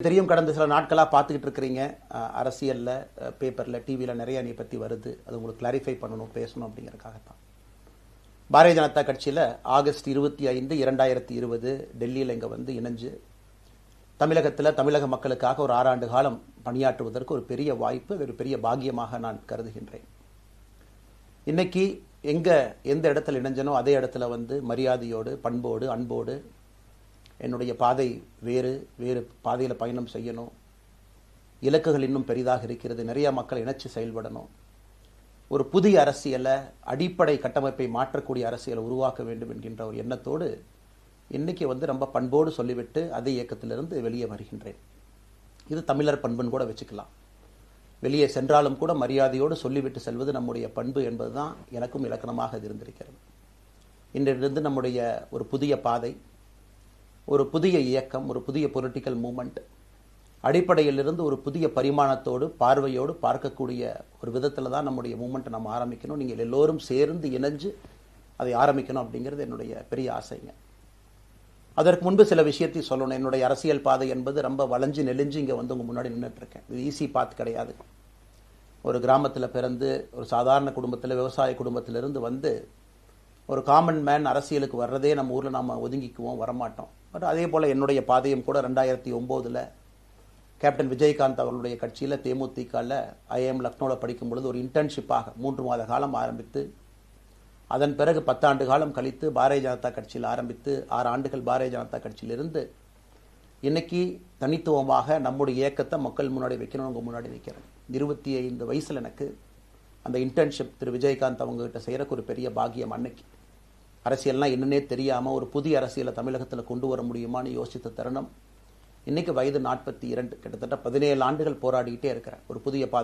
தெரியும், கடந்த சில நாட்களாக பார்த்துக்கிட்டு இருக்கிறீங்க. அரசியலில், பேப்பரில், டிவியில் நிறைய நீ பற்றி வருது. அது உங்களுக்கு கிளாரிஃபை பண்ணணும், பேசணும் அப்படிங்கிறதுக்காகத்தான். பாரதிய ஜனதா கட்சியில் ஆகஸ்ட் 25, 2020 டெல்லியில் இங்கே வந்து இணைஞ்சு தமிழகத்தில் தமிழக மக்களுக்காக ஒரு 6 ஆண்டு காலம் பணியாற்றுவதற்கு ஒரு பெரிய வாய்ப்பு, ஒரு பெரிய பாக்கியமாக நான் கருதுகின்றேன். இன்னைக்கு எந்த இடத்துல இணைஞ்சனோ அதே இடத்துல வந்து மரியாதையோடு, பண்போடு, அன்போடு என்னுடைய பாதை வேறு பாதையில் பயணம் செய்யணும். இலக்குகள் இன்னும் பெரிதாக இருக்கிறது. நிறைய மக்கள் இணைச்சு செயல்படணும். ஒரு புதிய அரசியலை, அடிப்படை கட்டமைப்பை மாற்றக்கூடிய அரசியலை உருவாக்க வேண்டும் என்கின்ற ஒரு எண்ணத்தோடு இன்னைக்கு வந்து ரொம்ப பண்போடு சொல்லிவிட்டு அதே இயக்கத்திலிருந்து வெளியே வருகின்றேன். இது தமிழர் பண்புன்னு கூட வச்சுக்கலாம். வெளியே சென்றாலும் கூட மரியாதையோடு சொல்லிவிட்டு செல்வது நம்முடைய பண்பு என்பதுதான் எனக்கும் இலக்கணமாக இருந்திருக்கிறது. இன்றிலிருந்து நம்முடைய ஒரு புதிய பாதை, ஒரு புதிய இயக்கம், ஒரு புதிய பொலிட்டிக்கல் மூமெண்ட், அடிப்படையிலிருந்து ஒரு புதிய பரிமாணத்தோடு, பார்வையோடு பார்க்கக்கூடிய ஒரு விதத்தில் தான் நம்முடைய மூமெண்ட்டை நம்ம ஆரம்பிக்கணும். நீங்கள் எல்லோரும் சேர்ந்து இணைஞ்சு அதை ஆரம்பிக்கணும் அப்படிங்கிறது என்னுடைய பெரிய ஆசைங்க. அதற்கு முன்பு சில விஷயத்தை சொல்லணும். என்னுடைய அரசியல் பாதை என்பது ரொம்ப வளைஞ்சு நெளிஞ்சு இங்கே வந்து உங்கள் முன்னாடி நின்றுட்டு இருக்கேன். இது ஈஸி பாத் கிடையாது. ஒரு கிராமத்தில் பிறந்து ஒரு சாதாரண குடும்பத்தில், விவசாய குடும்பத்திலிருந்து வந்து ஒரு காமன் மேன் அரசியலுக்கு வர்றதே நம்ம ஊரில் நம்ம ஒதுங்கிக்குவோம், வரமாட்டோம். பட் அதே போல் என்னுடைய பாதையும் கூட 2009 கேப்டன் விஜயகாந்த் அவர்களுடைய கட்சியில் தேமுதிகவில் ஐஎம் லக்னோவில் படிக்கும் பொழுது ஒரு இன்டர்ன்ஷிப்பாக 3 மாத காலம் ஆரம்பித்து, அதன் பிறகு 10 ஆண்டு காலம் கழித்து பாரதிய ஜனதா கட்சியில் ஆரம்பித்து 6 ஆண்டுகள் பாரதிய ஜனதா கட்சியிலிருந்து இன்னைக்கு தனித்துவமாக நம்முடைய இயக்கத்தை மக்கள் முன்னாடி வைக்கணும். உங்கள் முன்னாடி வைக்கிறேன். 25 வயசில் எனக்கு அந்த இன்டர்ன்ஷிப் திரு விஜயகாந்த் அவங்ககிட்ட செய்கிறக்கு ஒரு பெரிய பாக்கியம். அன்னைக்கு அரசியல்னால் என்னன்னே தெரியாமல் ஒரு புதிய அரசியலை தமிழகத்தில் கொண்டு வர முடியுமான்னு யோசித்த தருணம். இன்னைக்கு வயது 42, கிட்டத்தட்ட 17 ஆண்டுகள் போராடிக்கிட்டே இருக்கிறேன். ஒரு புதிய பாதை